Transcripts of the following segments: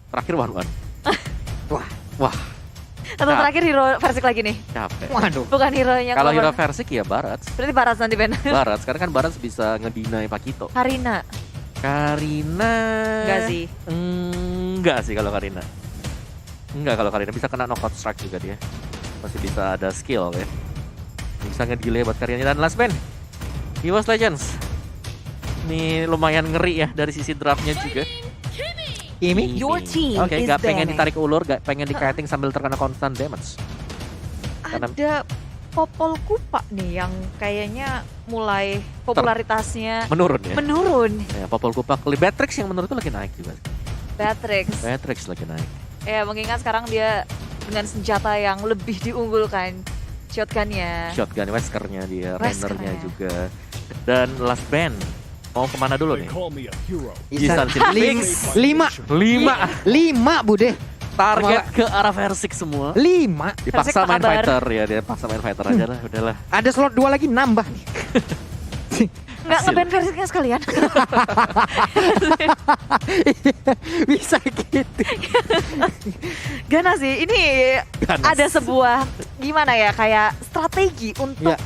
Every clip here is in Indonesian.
Terakhir One. Wah. Wah, Atau terakhir hero Versik lagi nih. capek. Waduh. Bukan hero-nya Kalau hero Clover. Versik ya Barat. Berarti Barat nanti Ben. Barat, sekarang kan Barat bisa ngedinai Pakito. Karina. Karina. Enggak sih. Enggak sih kalau Karina. Enggak kalau Karina bisa kena knockout strike juga dia. Masih bisa ada skill ya. Bisa ngedelay buat Karina dan last man. EVOS Legends. Ini lumayan ngeri ya dari sisi draftnya juga. Kimi? Your team Oke, is gak pengen banning. ditarik ulur, gak pengen di-kiting sambil terkena constant damage. Karena- Ada Popol Kupa nih yang kayaknya mulai popularitasnya Menurun ya. menurun. Ya, Popol Kupak, Batrix yang menurutku lagi naik juga. Batrix. Batrix lagi naik. Ya mengingat sekarang dia dengan senjata yang lebih diunggulkan. Shotgunnya. Shotgun Weskernya dia, Weskernya. Rainernya juga. Dan last band, mau kemana dulu nih? Isan. Isan Lima. 5 Bude. target ke arah Versik semua. 5. Dipaksa Versik main apa kabar? fighter ya, dia paksa main fighter aja lah, udahlah. Ada slot 2 lagi nambah nih. Nggak Hasil. nge-ban Versiknya sekalian. Bisa gitu. Gana sih, ini Ganas. ada sebuah gimana ya kayak strategi untuk Ya.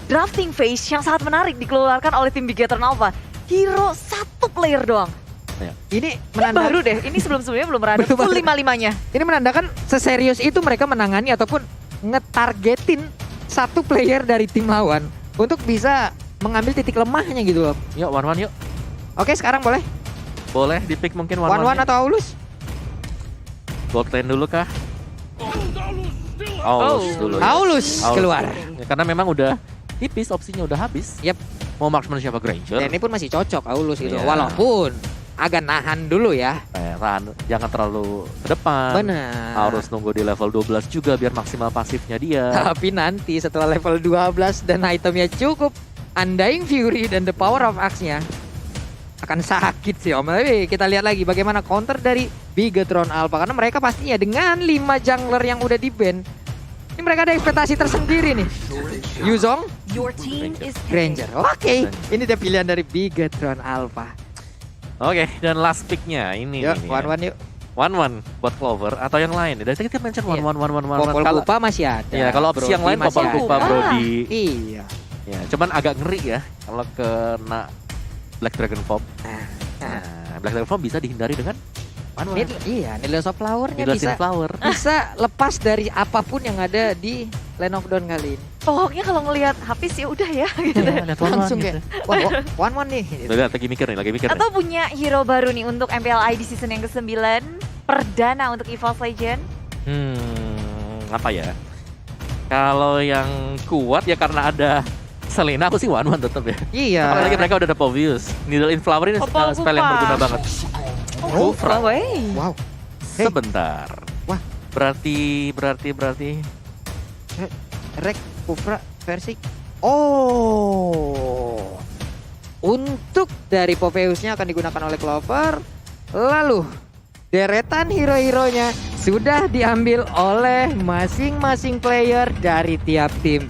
drafting phase yang sangat menarik dikeluarkan oleh tim Big Eternal Alpha. Hero 1 player doang. Ini Ini menandakan, baru deh, ini sebelum-sebelumnya belum pernah ada Belum full ada. 5-5-nya. ini menandakan seserius itu mereka menangani ataupun ngetargetin satu player dari tim lawan untuk bisa mengambil titik lemahnya gitu loh. Yuk, one yuk. Oke, sekarang boleh. Boleh di pick mungkin One one atau Aulus? Gold lane dulu kah? Aulus dulu ya. Aulus Aulus keluar. dulu. Ya, karena memang udah tipis, opsinya udah habis. Yep. Mau marksmanship apa Granger? Dan ini pun masih cocok Aulus gitu. Iya. Walaupun agak nahan dulu ya. Tahan, jangan terlalu ke depan. Benar. Harus nunggu di level 12 juga biar maksimal pasifnya dia. Tapi nanti setelah level 12 dan itemnya cukup, Undying Fury dan the power of axe-nya akan sakit sih Om. Tapi kita lihat lagi bagaimana counter dari Bigetron Alpha. Karena mereka pastinya dengan 5 jungler yang udah di-ban, ini mereka ada ekspektasi tersendiri nih. Yuzong, Your team is Granger. Oke, ini dia pilihan dari Bigetron Alpha. Oke, dan last picknya ini. Yuk, nih, one yuk. One buat Clover atau yang lain. Dari tadi kita mention one. Popol Kalau- Kupa masih ada. Ya, kalau opsi yang Brody lain masih Popol ada. Kupa, Brody. Iya. Ya, cuman agak ngeri ya kalau kena Black Dragon Pop. Nah, Nah, Black Dragon Pop bisa dihindari dengan one. iya, Needles of Flower-nya Needles in bisa Flower. bisa lepas dari apapun yang ada di Land of Dawn kali ini. Pokoknya kalau ngelihat Hafiz ya udah ya gitu. Ya, lihat one Langsung gitu. kayak one nih. Udah lihat, lagi mikir nih. Atau punya hero baru nih untuk MPLI di season yang ke-9. Perdana untuk EVOS Legend. Apa ya? Kalau yang kuat ya karena ada Selena, aku sih one tetap ya. Iya. Apalagi mereka udah ada Povius. Needle in Flower ini Popol spell yang Kupa. berguna banget. Oh, Kufra. away. Wow. Hey. Sebentar. Wah. Berarti Rek Kufra versi. Oh. Untuk dari Popheusnya akan digunakan oleh Clover. Lalu deretan hero-heronya sudah diambil oleh masing-masing player dari tiap tim.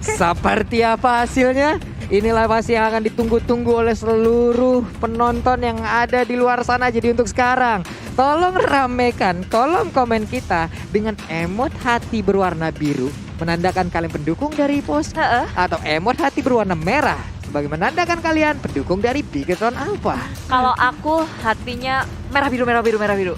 Seperti apa hasilnya? Inilah pasti yang akan ditunggu-tunggu oleh seluruh penonton yang ada di luar sana. Jadi untuk sekarang, tolong ramekan kolom komen kita dengan emot hati berwarna biru menandakan kalian pendukung dari pos, Heeh. atau emot hati berwarna merah sebagai menandakan kalian pendukung dari Bigetron Alpha. Kalau aku hatinya merah biru. merah Wah. biru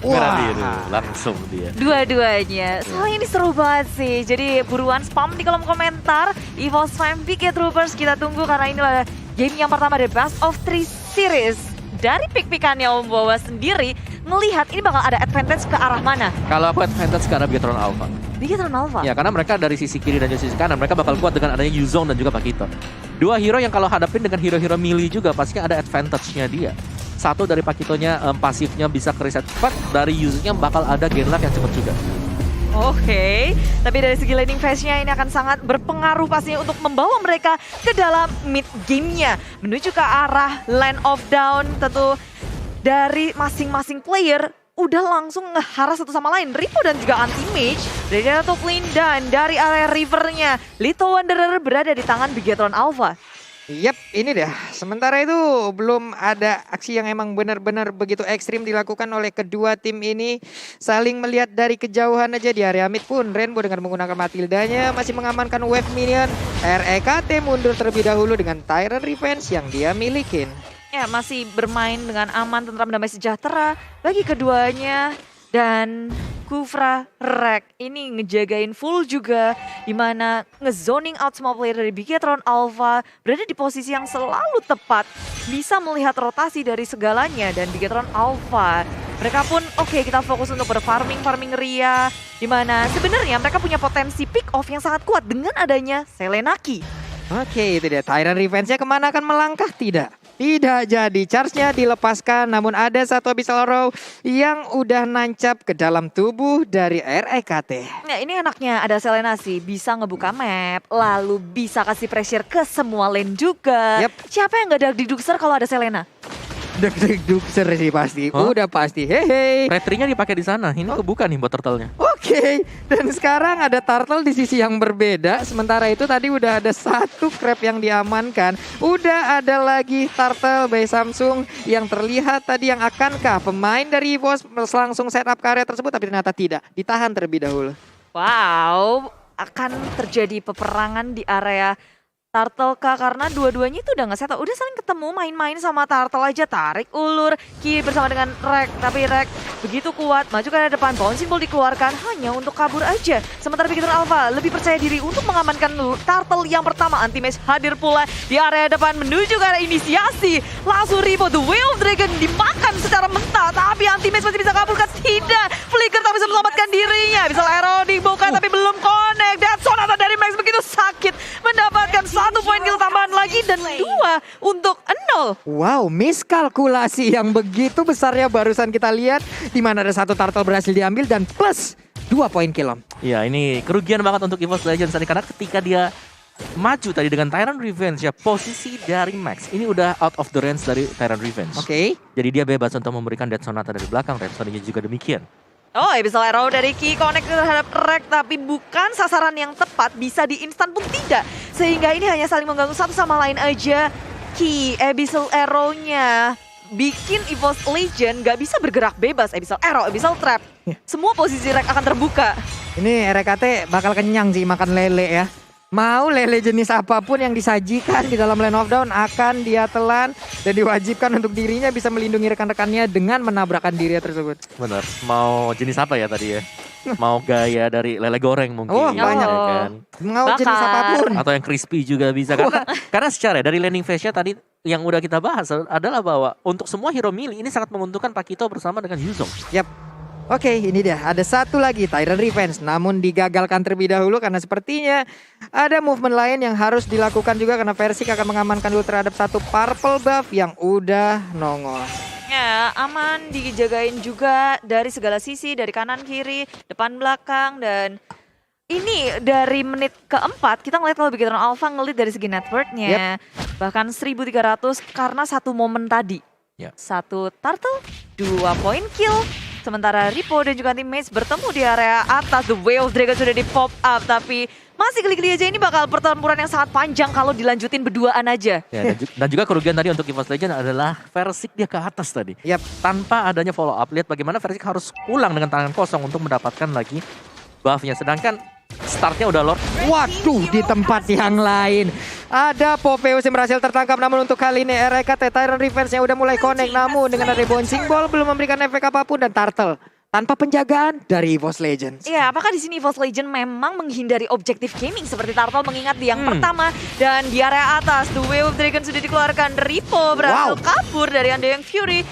langsung dia. Dua-duanya. Soalnya ini seru banget sih. Jadi buruan spam di kolom komentar. EVOS Fam Big Troopers kita tunggu karena inilah game yang pertama dari Best of 3 series. Dari pick-pickannya Om Bawa sendiri melihat ini bakal ada advantage ke arah mana? Kalau aku advantage ke arah Bigetron Alpha. Big Eternal Alpha. Ya karena mereka dari sisi kiri dan sisi kanan mereka bakal kuat dengan adanya Yuzong dan juga Pakito. Dua hero yang kalau hadapin dengan hero-hero melee juga pastinya ada advantage-nya dia. Satu dari Pakitonya pasifnya bisa ke reset cepat, dari Yuzongnya bakal ada genlock yang cepat juga. Oke, tapi dari segi laning phase-nya ini akan sangat berpengaruh pastinya untuk membawa mereka ke dalam mid game-nya. Menuju ke arah Land of Dawn, tentu dari masing-masing player udah langsung ngeharas satu sama lain. Ripo dan juga Anti-Mage dari daerah top lane dan dari area rivernya. Little Wanderer berada di tangan Bigetron Alpha. Yap, ini dah. Sementara itu belum ada aksi yang emang benar-benar begitu ekstrim dilakukan oleh kedua tim ini. Saling melihat dari kejauhan aja di area mid pun. Rainbow dengan menggunakan Matildanya masih mengamankan wave minion. REKT mundur terlebih dahulu dengan Tyrant Revenge yang dia milikin. Ya, masih bermain dengan aman, tentram, damai sejahtera bagi keduanya. Dan Kufra Rek ini ngejagain full juga, dimana ngezoning out semua player dari Bigetron Alpha, berada di posisi yang selalu tepat, bisa melihat rotasi dari segalanya. Dan Bigetron Alpha, mereka pun oke, kita fokus untuk berfarming Ria, dimana sebenarnya mereka punya potensi pick off yang sangat kuat dengan adanya Selenaki. Oke, itu dia. Tyrant Revenge-nya kemana akan melangkah? Tidak jadi, charge-nya dilepaskan, namun ada satu Abyssal Arrow yang udah nancap ke dalam tubuh dari REKT. Nah, ini enaknya ada Selenasi, bisa ngebuka map, lalu bisa kasih pressure ke semua lane juga. Yep. Siapa yang gak ada di Duxer kalau ada Selena? Duxer sih pasti, Hah? udah pasti. Hehe. Retrinya dipakai di sana. Ini kebuka nih buat turtle-nya. Oke, dan sekarang ada turtle di sisi yang berbeda. Sementara itu tadi udah ada satu crab yang diamankan. Udah ada lagi turtle by Samsung yang terlihat tadi yang akankah pemain dari EVOS langsung setup karya tersebut, tapi ternyata tidak. Ditahan terlebih dahulu. Wow, akan terjadi peperangan di area Turtle kah, karena dua-duanya itu udah nge-set, udah saling ketemu main-main sama Turtle aja, tarik ulur Ki bersama dengan Rek, tapi Rek begitu kuat maju ke depan, bouncing ball dikeluarkan hanya untuk kabur aja. Sementara Bigetron Alpha lebih percaya diri untuk mengamankan Turtle yang pertama. Anti-match hadir pula di area depan menuju ke area inisiasi, langsung Ripo The Way of Dragon dimakan secara mentah, tapi anti-match masih bisa kabulkan. Tidak, Flicker tak bisa menyelamatkan dirinya, bisa arrow dibuka tapi belum connect. Dan Sonata dari Max begitu sakit mendapatkan 1 poin kill tambahan lagi dan 2 untuk 0. Wow, miskalkulasi yang begitu besarnya barusan kita lihat, di mana ada satu turtle berhasil diambil dan plus 2 poin kill. Iya, ini kerugian banget untuk EVOS Legends tadi, karena ketika dia maju tadi dengan Tyrant Revenge ya, posisi dari Max ini udah out of the range dari Tyrant Revenge. Oke. Jadi dia bebas untuk memberikan Death Sonata dari belakang, Rhapsody juga demikian. Oh, bisa arrow dari Ki connect terhadap Rek, tapi bukan sasaran yang tepat, bisa di instan pun tidak. Sehingga ini hanya saling mengganggu satu sama lain aja. Ki, Abyssal Arrow-nya bikin EVOS Legend gak bisa bergerak bebas. Abyssal Arrow, Abyssal Trap, semua posisi Rek akan terbuka. Ini RKT bakal kenyang sih makan lele ya. Mau lele jenis apapun yang disajikan di dalam Land of Dawn akan dia telan dan diwajibkan untuk dirinya bisa melindungi rekan-rekannya dengan menabrakkan dirinya tersebut. Bener, mau jenis apa ya tadi ya? Mau gaya dari lele goreng mungkin. Oh, banyak. ya kan? Mau Bakar. jenis apapun. Atau yang crispy juga bisa. Karena secara dari landing phase-nya tadi yang udah kita bahas adalah bahwa untuk semua hero melee ini sangat menguntungkan Pakito bersama dengan Yuzong. Yap. Oke, ini dia. Ada satu lagi Tyrant Revenge, namun digagalkan terlebih dahulu karena sepertinya ada movement lain yang harus dilakukan juga karena Versik akan mengamankan dulu terhadap satu purple buff yang udah nongol. Ya, aman dijagain juga dari segala sisi, dari kanan kiri, depan belakang. Dan ini dari menit keempat kita ngeliat kalau Bigetron Alpha ngelit dari segi net worth-nya. Bahkan 1.300 karena satu momen tadi. Yep. Satu turtle, 2 poin kill. Sementara Ripo dan juga teammates bertemu di area atas. The Way of Dragon sudah di pop up, tapi masih geli-geli aja. Ini bakal pertempuran yang sangat panjang kalau dilanjutin berduaan aja. Ya, dan juga kerugian tadi untuk EVOS Legends adalah Versik dia ke atas tadi. Yap. Tanpa adanya follow up, lihat bagaimana Versik harus pulang dengan tangan kosong untuk mendapatkan lagi buffnya. Sedangkan startnya udah Lord. Waduh, di tempat yang lain ada Popheus yang berhasil tertangkap, namun untuk kali ini RKT Tyrant Revenge-nya udah mulai connect, namun dengan ada bouncing ball belum memberikan efek apapun dan turtle tanpa penjagaan dari EVOS Legends. Iya, apakah di sini EVOS Legend memang menghindari objektif gaming seperti Turtle mengingat di yang pertama dan di area atas The Way of Dragon sudah dikeluarkan. Ripo berhasil kabur dari Undying Fury,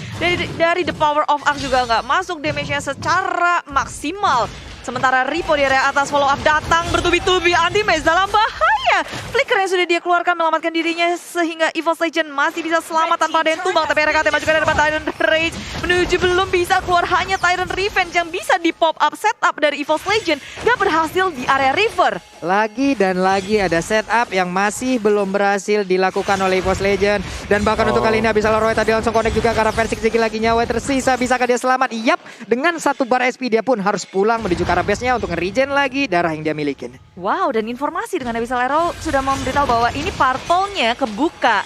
dari The Power of Arc juga nggak masuk damage-nya secara maksimal. Sementara Ripo di area atas follow up datang bertubi-tubi, anti-match dalam bahaya. Flicker yang sudah dia keluarkan melamatkan dirinya sehingga EVOS Legend masih bisa selamat tanpa ada yang tumbang. Tapi RKT maju ke depan, Tyrant Rage menuju belum bisa keluar, hanya Tyrant Revenge yang bisa di pop up setup dari EVOS Legend. Gak berhasil di area river. Lagi dan lagi ada setup yang masih belum berhasil dilakukan oleh EVOS Legend. Dan bahkan untuk kali ini Abyssal Arrow tadi langsung connect juga karena Versik lagi nyawa tersisa. Bisakah dia selamat? Yap, dengan satu bar SP dia pun harus pulang menuju ke arah base-nya untuk nge-regen lagi darah yang dia milikin. Wow, dan informasi dengan Abyssal Arrow sudah memberitahu bahwa ini portalnya kebuka.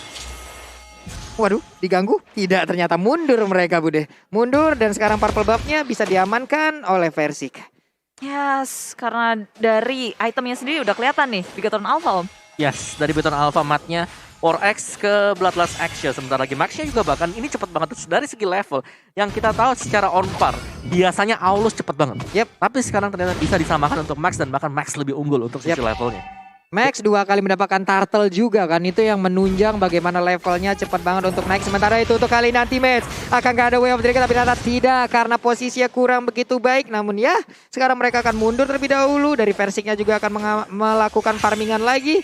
Waduh, diganggu? Tidak, ternyata mundur mereka Bude. Mundur dan sekarang purple buff-nya bisa diamankan oleh Versik. Yes, karena dari itemnya sendiri udah kelihatan nih, Bigatron Alpha Om. Yes, dari Beton Alpha matnya 4X ke Bloodlust Action. Sebentar lagi Maxnya juga bahkan ini cepet banget. Terus dari segi level yang kita tahu secara on par, biasanya Aulus cepet banget. Yep. Tapi sekarang ternyata bisa disamakan untuk Max dan bahkan Max lebih unggul untuk sisi levelnya. Max 2 kali mendapatkan turtle juga kan. Itu yang menunjang bagaimana levelnya cepat banget untuk naik. Sementara itu untuk kali nanti match akan gak ada Way of Dragon, tapi ternyata tidak karena posisinya kurang begitu baik. Namun ya sekarang mereka akan mundur terlebih dahulu. Dari Versiknya juga akan melakukan farmingan lagi,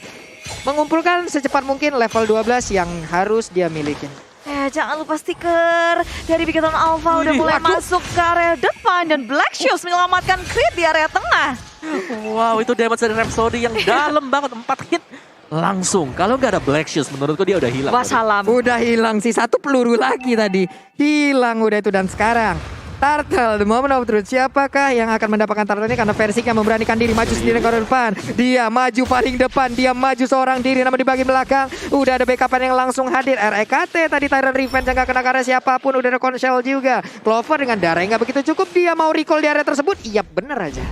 mengumpulkan secepat mungkin level 12 yang harus dia milikin. Jangan lupa stiker dari Bigatron Alpha udah mulai masuk ke area depan dan Black Shoes menyelamatkan crit di area tengah. Wow, itu damage dari Rhapsody yang dalam banget, 4 hit langsung. Kalau nggak ada Black Shoes, menurutku dia udah hilang. Wassalam. Udah hilang sih, 1 peluru lagi tadi. Hilang udah itu dan sekarang Turtle, the moment of truth. Siapakah yang akan mendapatkan turtle ini? Karena Versik yang memberanikan diri maju sendiri ke depan. Dia maju paling depan, dia maju seorang diri, namun di bagian belakang udah ada backupan yang langsung hadir. REKT tadi Tyrant Revenge yang gak kena karena siapapun, udah ada Conshell juga. Clover dengan darah yang gak begitu cukup, dia mau recall di area tersebut. Iya bener aja.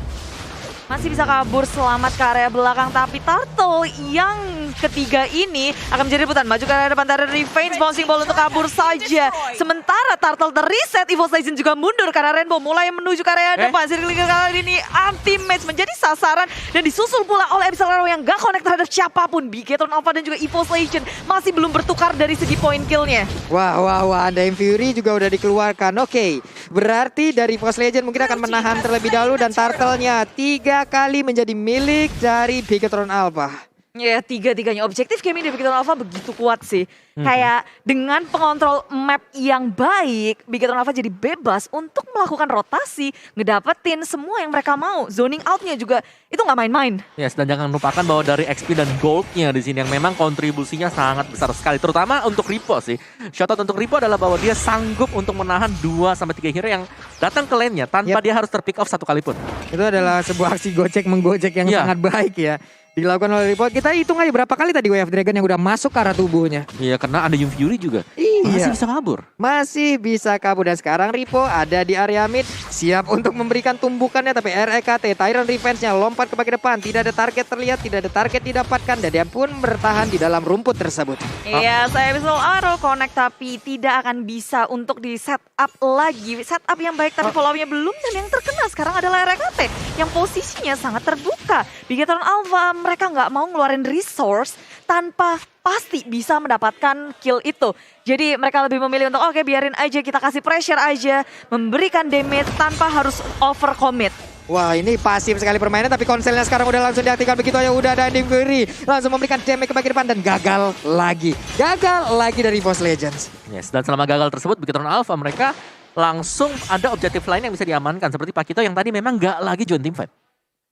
Masih bisa kabur selamat ke area belakang, tapi Turtle yang ketiga ini akan menjadi rebutan. Maju ke area depan, Tyrant Revenge, bouncing ball untuk kabur saja. Sementara Turtle terreset, EVOS Legend juga mundur karena Rainbow mulai menuju ke area depan. Circling kali ini anti-match menjadi sasaran dan disusul pula oleh Abyssal Arrow yang gak connect terhadap siapapun. Bigatron Alpha dan juga EVOS Legend masih belum bertukar dari segi point kill-nya. Wah, Undying Fury juga udah dikeluarkan. Oke, berarti dari EVOS Legend mungkin akan menahan terlebih dahulu dan Turtle-nya 3 kali menjadi milik dari Bigatron Alpha. Ya, tiga-tiganya objektif game ini Bigatron Alpha begitu kuat sih. Kayak dengan pengontrol map yang baik, Bigatron Alpha jadi bebas untuk melakukan rotasi, ngedapetin semua yang mereka mau. Zoning outnya juga itu nggak main-main. Yes, dan jangan lupakan bahwa dari XP dan goldnya di sini yang memang kontribusinya sangat besar sekali, terutama untuk Ripo sih. Shoutout untuk Ripo adalah bahwa dia sanggup untuk menahan 2-3 hero yang datang ke lane-nya tanpa dia harus terpick off satu kali pun. Itu adalah sebuah aksi menggocek yang sangat baik ya. Dilakukan oleh Ripo. Kita hitung aja berapa kali tadi Way of Dragon yang udah masuk ke arah tubuhnya. Iya, karena ada Young Fury juga. Iya. Masih bisa kabur. Masih bisa kabur. Dan sekarang Ripo ada di area mid. Siap untuk memberikan tumbukannya. Tapi REKT, Tyrant Revenge-nya lompat ke bagian depan. Tidak ada target terlihat, tidak ada target didapatkan. Dan dia pun bertahan di dalam rumput tersebut. Iya, saya Abyssal Arrow connect tapi tidak akan bisa untuk di setup lagi. Setup yang baik tapi follow-nya belum. Dan yang terkena sekarang adalah REKT yang posisinya sangat terbuka. Bigatron Alpha mereka nggak mau ngeluarin resource tanpa pasti bisa mendapatkan kill itu. Jadi mereka lebih memilih untuk oke, biarin aja, kita kasih pressure aja, memberikan damage tanpa harus overcommit. Wah, ini pasif sekali permainan, tapi konselnya sekarang udah langsung diaktifkan begitu aja. Udah ada Undying Fury, langsung memberikan damage ke bagian depan dan gagal lagi. Gagal lagi dari EVOS Legends. Yes, dan selama gagal tersebut Bigatron Alpha mereka langsung ada objektif lain yang bisa diamankan. Seperti Pakito yang tadi memang nggak lagi join team fight.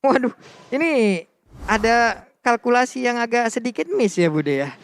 Waduh, ini ada kalkulasi yang agak sedikit miss ya Bude ya.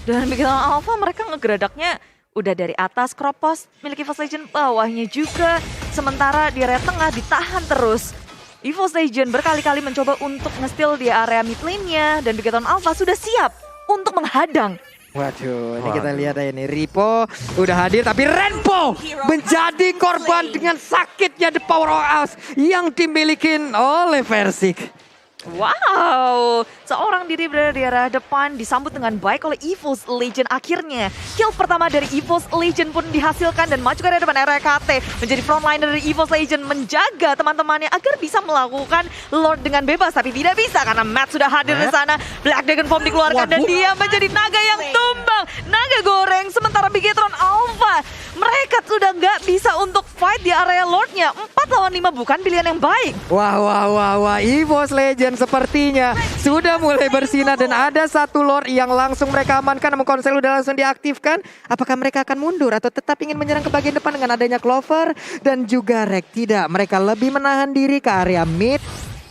Dan Bigatron Alpha mereka ngegeradaknya udah dari atas Kropos milik EVOS Legend, bawahnya juga. Sementara di area tengah ditahan terus. EVOS Legend berkali-kali mencoba untuk nge-steal di area mid lane-nya dan Bigatron Alpha sudah siap untuk menghadang. Waduh, ini kita lihat aja nih, Ripo udah hadir tapi Rainbow menjadi korban dengan sakitnya The Power of Us yang dimiliki oleh Versik. Wow, seorang diri berada di arah depan disambut dengan baik oleh EVOS Legend. Akhirnya kill pertama dari EVOS Legend pun dihasilkan dan maju ke area depan. REKT menjadi frontliner dari EVOS Legend, menjaga teman-temannya agar bisa melakukan Lord dengan bebas. Tapi tidak bisa karena Matt sudah hadir di sana. Black Dragon Form dikeluarkan dan dia menjadi naga yang tumbang, naga goreng. Sementara Bigatron Alpha mereka sudah nggak bisa untuk fight di area Lordnya. 4 lawan 5 bukan pilihan yang baik. Wah, EVOS Legend sepertinya sudah mulai bersinar dan ada satu Lord yang langsung mereka amankan. Namun Konsel udah langsung diaktifkan. Apakah mereka akan mundur atau tetap ingin menyerang ke bagian depan dengan adanya Clover dan juga Rek? Tidak, mereka lebih menahan diri ke area mid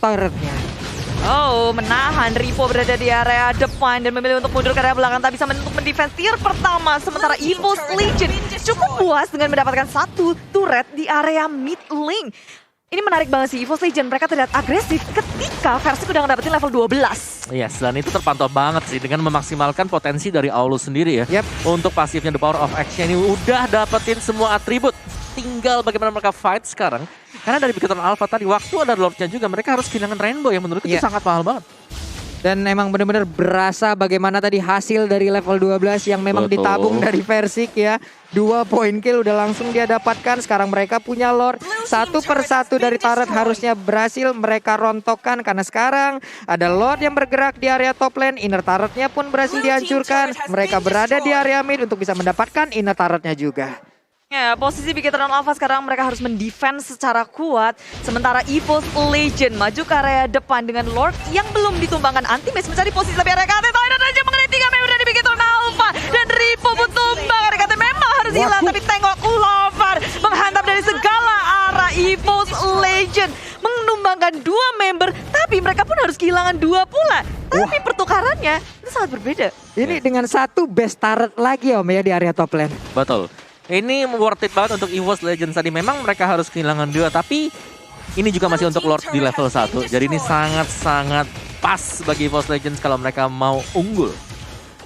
turret-nya. Oh, menahan. Ripo berada di area depan dan memilih untuk mundur ke area belakang. Tak bisa untuk mendefense tier pertama. Sementara EVOS Legend cukup puas dengan mendapatkan satu turret di area mid lane. ini menarik banget sih. EVOS Legend mereka terlihat agresif ketika Versik udah ngedapetin level 12. Yes, dan itu terpantau banget sih dengan memaksimalkan potensi dari Aulus sendiri ya. Yep. Untuk pasifnya The Power of Action ini udah dapetin semua atribut. Tinggal bagaimana mereka fight sekarang. Karena dari Beacon Alpha tadi waktu ada Lordnya juga mereka harus kehilangan Rainbow yang menurutku itu sangat mahal banget. Dan emang benar-benar berasa bagaimana tadi hasil dari level 12 yang memang Betul. ditabung dari Versik ya. 2 poin kill udah langsung dia dapatkan. Sekarang mereka punya Lord. Satu persatu dari turret harusnya berhasil mereka rontokkan. Karena sekarang ada Lord yang bergerak di area top lane. Inner turretnya pun berhasil dihancurkan. Mereka berada di area mid untuk bisa mendapatkan inner turretnya juga. Ya, posisi Beacon Alpha sekarang mereka harus mendefense secara kuat. Sementara EVOS Legend maju ke area depan dengan Lord yang belum ditumbangkan. Anti-Match mencari posisi lebih area KT. Toilet aja mengenai 3 member dari Beacon Alpha. Dan Ripo pun tumbang. Area KT memang harus hilang. Tapi tengok Clover menghantam dari segala arah. EVOS Legend menumbangkan 2 member. Tapi mereka pun harus kehilangan 2 pula. Tapi pertukarannya itu sangat berbeda. Ini dengan satu best turret lagi Om ya di area top lane. Betul. Ini worth it banget untuk EVOS Legends tadi. Memang mereka harus kehilangan 2, tapi ini juga masih untuk Lord di level 1. Jadi ini sangat-sangat pas bagi EVOS Legends kalau mereka mau unggul.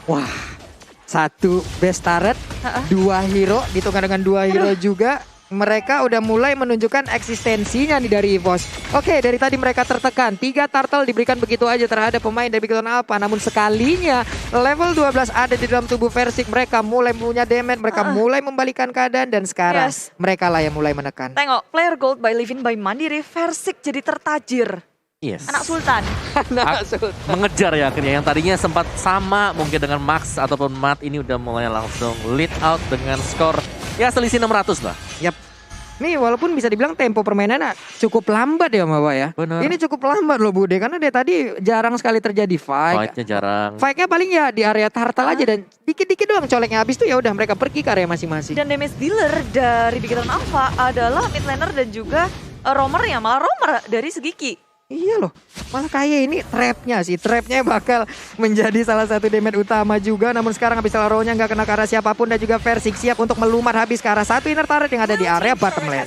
Wah, satu best turret, 2 hero, ditukar dengan 2 hero juga. Mereka udah mulai menunjukkan eksistensinya nih dari EVOS. Oke, dari tadi mereka tertekan. 3 turtle diberikan begitu aja terhadap pemain dari Beacon Alpha. Namun sekalinya level 12 ada di dalam tubuh Versik. Mereka mulai punya damage. Mereka mulai membalikan keadaan. Dan sekarang mereka lah yang mulai menekan. Tengok, player gold by Livin by Mandiri. Versik jadi tertajir. Yes. Anak Sultan. Mengejar ya akhirnya. Yang tadinya sempat sama mungkin dengan Max ataupun Matt. Ini udah mulai langsung lead out dengan skor ya selisih 600 lah. Yap. Nih walaupun bisa dibilang tempo permainannya cukup lambat ya Mbak ya. Bener. Ini cukup lambat loh Bude. Karena dia tadi jarang sekali terjadi fight. Fightnya jarang. Fightnya paling ya di area turtle aja. Dan dikit-dikit doang coleknya habis tuh ya udah mereka pergi ke area masing-masing. Dan damage dealer dari Beacon Alpha adalah mid laner dan juga roamer ya. Malah roamer dari Segiki. Iya loh, malah kayak ini trapnya sih. Trapnya bakal menjadi salah satu damage utama juga. Namun sekarang habis row-nya nggak kena ke arah siapapun. Dan juga Versik siap untuk melumar habis ke arah satu inner turret yang ada di area bottom lane.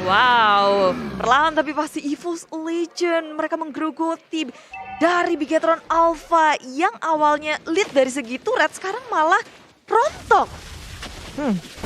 Wow, perlahan tapi pasti EVOS Legend. Mereka menggerogoti dari Beacon Alpha yang awalnya lead dari segi turret. Sekarang malah rontok.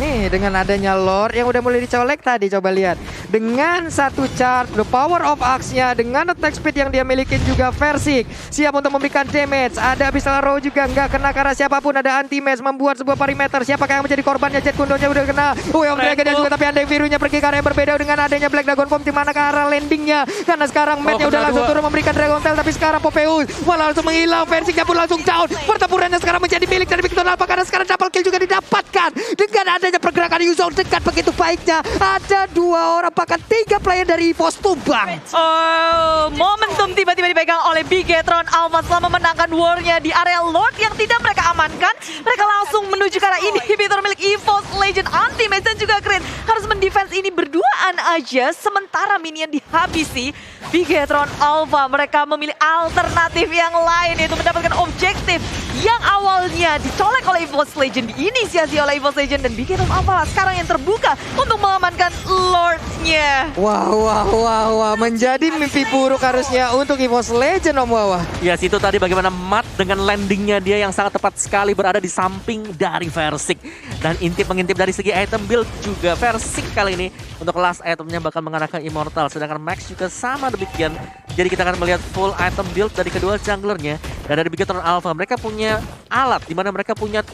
Nih dengan adanya Lord yang udah mulai dicolek tadi, coba lihat. Dengan satu charge, the power of axe-nya, dengan attack speed yang dia miliki juga Versik siap untuk memberikan damage. Ada Abyssal Row juga nggak kena karena siapapun, ada anti-match membuat sebuah perimeter. Siapakah yang menjadi korbannya? Jet Kundonya udah kena. Om Dragon juga, tapi Andai Birunya pergi ke arah yang berbeda dengan adanya Black Dragon Bomb. Di mana ke arah landingnya? Karena sekarang Matt-nya udah langsung turun memberikan Dragon Tail, tapi sekarang Popeyus malah langsung menghilang. Versiknya pun langsung down. Pertempurannya sekarang menjadi milik dari Beacon Alpha karena sekarang double kill juga didapatkan. Dengan adanya pergerakan Yuzong dekat begitu baiknya. Ada 2 orang bahkan 3 player dari EVOS tumbang. Oh, momentum tiba-tiba dipegang oleh Beacon Alpha setelah memenangkan war-nya di area Lord yang tidak mereka amankan. Mereka langsung menuju ke arah inhibitor milik EVOS Legend. Anti-Match dan juga Crit harus mendefense ini berduaan aja. Sementara minion dihabisi. Beacon Alpha mereka memilih alternatif yang lain, yaitu mendapatkan objektif yang awalnya dicolek oleh EVOS Legend, diinisiasi oleh EVOS Legend, dan Beacon Alpha sekarang yang terbuka untuk mengamankan Lord-nya. Wah. Menjadi mimpi buruk harusnya untuk EVOS Legend Om Wawa. Ya situ tadi bagaimana Matt dengan landingnya dia yang sangat tepat sekali berada di samping dari Versik. Dan mengintip dari segi item build juga Versik kali ini untuk last itemnya bakal mengarahkan Immortal. Sedangkan Max juga sama demikian. Jadi kita akan melihat full item build dari kedua junglernya. Dan dari Beacon Alpha mereka punya alat dimana mereka punya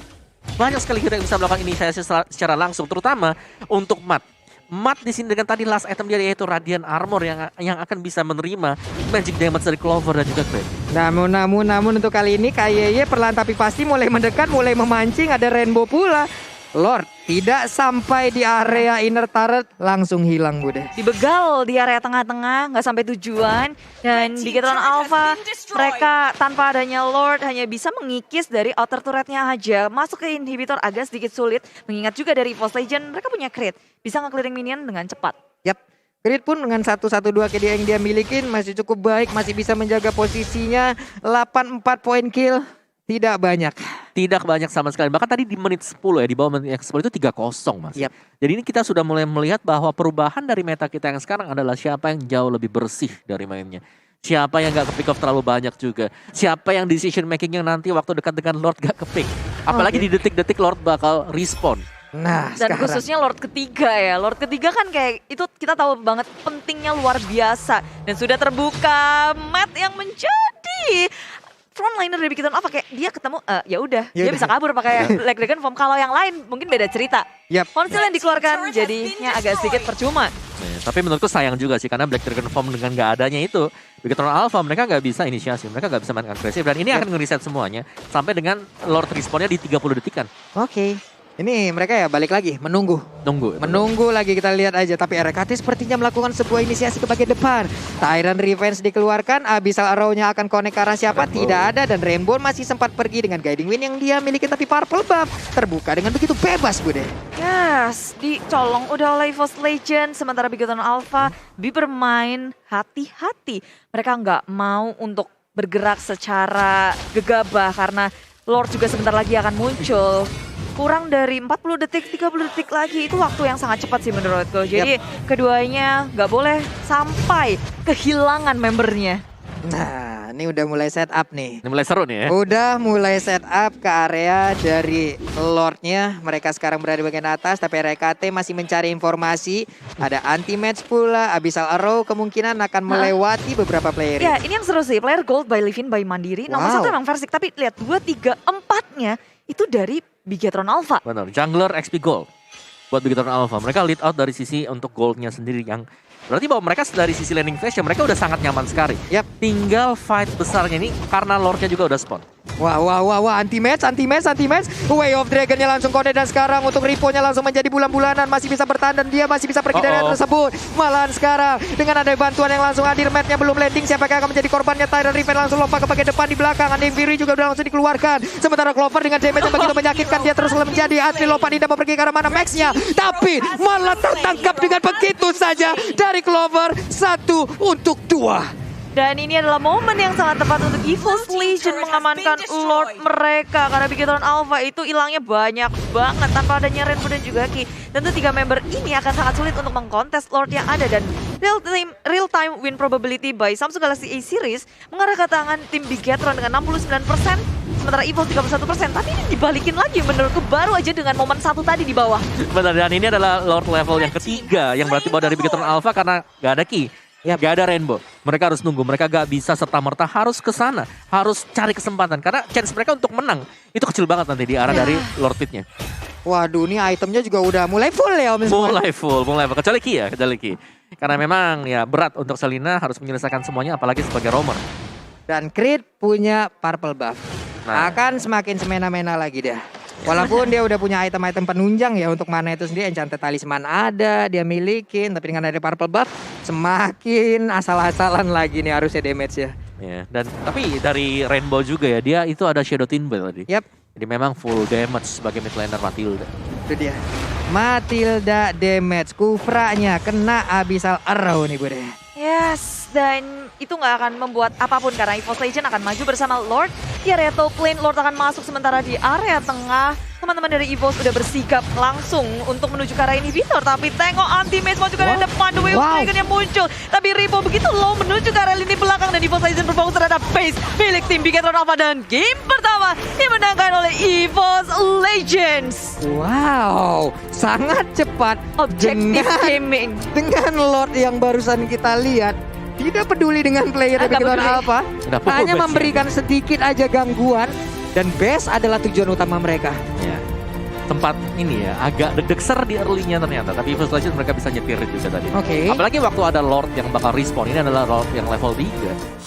banyak sekali hero yang bisa melakukan inisiasi secara langsung, terutama untuk Matt. Matt di sini dengan tadi last item dia yaitu Radiant Armor yang akan bisa menerima magic damage dari Clover dan juga Crit. Namun untuk kali ini KYY perlahan tapi pasti mulai mendekat, mulai memancing. Ada Rainbow pula. Lord tidak sampai di area inner turret langsung hilang Bude. Dibegal di area tengah-tengah, nggak sampai tujuan. Dan Beacon Alpha mereka tanpa adanya Lord hanya bisa mengikis dari outer turretnya aja. Masuk ke inhibitor agak sedikit sulit. Mengingat juga dari EVOS Legend mereka punya Crit, bisa nge-clearing minion dengan cepat. Yap. Crit pun dengan 112 KD yang dia milikin masih cukup baik, masih bisa menjaga posisinya. 84 poin kill, tidak banyak. Tidak banyak sama sekali. Bahkan tadi di menit 10 ya, di bawah menit 10 itu 3-0 Mas. Yap. Jadi ini kita sudah mulai melihat bahwa perubahan dari meta kita yang sekarang adalah siapa yang jauh lebih bersih dari mainnya. Siapa yang gak ke-pick off terlalu banyak juga. Siapa yang decision makingnya nanti waktu dekat dengan Lord gak ke-pick. Apalagi di detik-detik Lord bakal respawn. Nah, Dan sekarang. khususnya Lord ketiga ya. Lord ketiga kan kayak itu kita tahu banget pentingnya luar biasa. Dan sudah terbuka Matt yang menjadi frontliner dari Bikiton Alpha, kayak dia ketemu ya udah dia udah. bisa kabur pakai Black Dragon Form. Kalau yang lain mungkin beda cerita. Yap. Konsil yang dikeluarkan jadinya agak sedikit percuma. Tapi menurutku sayang juga sih karena Black Dragon Form dengan gak adanya itu Bikiton Alpha mereka gak bisa inisiasi, mereka gak bisa main agresif dan ini akan ngereset semuanya sampai dengan Lord respawnnya di 30 detikan. Oke. Ini mereka ya balik lagi menunggu. Menunggu lagi, kita lihat aja. Tapi RKT sepertinya melakukan sebuah inisiasi ke bagian depan. Tyrant Revenge dikeluarkan, Abyssal Arrow-nya akan connect ke arah siapa? Rainbow. Tidak ada, dan Rainbow masih sempat pergi dengan Guiding Wind yang dia miliki. Tapi Purple Buff terbuka dengan begitu bebas, Bude. Yes, dicolong udah oleh EVOS Legend. Sementara Bikiton Alpha bermain hati-hati. Mereka nggak mau untuk bergerak secara gegabah karena Lord juga sebentar lagi akan muncul. Kurang dari 40 detik, 30 detik lagi. Itu waktu yang sangat cepat sih menurutku. Jadi keduanya nggak boleh sampai kehilangan membernya. Nah, ini udah mulai set up nih. Ini mulai seru nih ya. Udah mulai set up ke area dari Lordnya. Mereka sekarang berada di bagian atas, tapi RKT masih mencari informasi. Ada anti-match pula, Abyssal Arrow kemungkinan akan melewati beberapa player. Ya, ini yang seru sih. Player Gold by Livin by Mandiri. Nomor 1 emang Versik, tapi lihat 2, 3, 4-nya itu dari Bigetron Alpha. Benar, jungler XP Gold buat Bigetron Alpha. Mereka lead out dari sisi untuk goldnya sendiri yang berarti bahwa mereka dari sisi landing phase ya mereka udah sangat nyaman sekali. Yap. Tinggal fight besarnya ini karena Lordnya juga udah spawn. Wah, anti-match. Way of Dragon-nya langsung connect dan sekarang untuk Ripo-nya langsung menjadi bulan-bulanan. Masih bisa bertahan dan dia masih bisa pergi dari area tersebut. Malahan sekarang dengan ada bantuan yang langsung hadir, Matt-nya belum landing. Siapakah yang akan menjadi korbannya? Tyrant Revenge langsung lompat ke bagian depan di belakang. Undying Fury juga udah langsung dikeluarkan. Sementara Clover dengan damage yang begitu menyakitkan, dia terus menjadi asli lompat, tidak mau pergi ke arah mana Max-nya. Tapi malah tertangkap dengan begitu saja dari Clover. 1 untuk 2. Dan ini adalah momen yang sangat tepat untuk EVOS Legion mengamankan Lord mereka. Karena Bigetron Alpha itu hilangnya banyak banget tanpa adanya Rainbow dan juga Ki. Tentu 3 member ini akan sangat sulit untuk mengkontes Lord yang ada. Dan real time win probability by Samsung Galaxy A Series mengarah ke tangan tim Bigetron dengan 69%. Sementara EVOS 31%. Tapi ini dibalikin lagi menurutku baru aja dengan momen 1 tadi di bawah. Benar, dan ini adalah Lord level yang ketiga yang berarti bawa dari Bigetron Alpha karena gak ada Ki. Ya, gak ada Rainbow. Mereka harus nunggu. Mereka gak bisa serta-merta harus ke sana. Harus cari kesempatan. Karena chance mereka untuk menang itu kecil banget nanti di arah dari Lord Pit-nya. Waduh, ini itemnya juga udah mulai full ya Om Ismail. Mulai full. Kecuali Ki ya, Karena memang ya berat untuk Selina harus menyelesaikan semuanya apalagi sebagai roamer. Dan Creed punya Purple Buff. Nah. Akan semakin semena-mena lagi dah. Walaupun dia udah punya item-item penunjang ya untuk mana itu sendiri. Enchanted Talisman ada, dia milikin. Tapi dengan ada Purple Buff semakin asal-asalan lagi nih harusnya damage ya. Ya, dan tapi dari Rainbow juga ya, dia itu ada Shadow Tinble tadi. Yap. Jadi memang full damage sebagai mid laner Matilda. Itu dia. Matilda damage. Kufranya kena Abyssal Arrow nih Bude. Yes, dan itu nggak akan membuat apapun karena EVOS Legend akan maju bersama Lord di area top lane. Lord akan masuk sementara di area tengah. Teman-teman dari EVOS udah bersikap langsung untuk menuju ke arah inhibitor. Tapi tengok anti-mage mau juga dari depan. The Way of Dragon yang muncul. Tapi Ripo begitu low menuju ke arah lini belakang. Dan EVOS Legend berfokus terhadap base milik tim Bigetron Alpha. Dan game pertama dimenangkan oleh EVOS Legends. Wow, sangat cepat. Objektif gaming. Dengan Lord yang barusan kita lihat. Tidak peduli dengan player dari Nggak Bigetron peduli. Alpha. Udah pukul Hanya base-nya. memberikan sedikit aja gangguan. Dan base adalah tujuan utama mereka. Ya. Tempat ini ya agak deg-deg ser di early-nya ternyata, tapi First Legend mereka bisa nyetir juga tadi. Oke. Apalagi waktu ada Lord yang bakal respawn, ini adalah Lord yang level 3.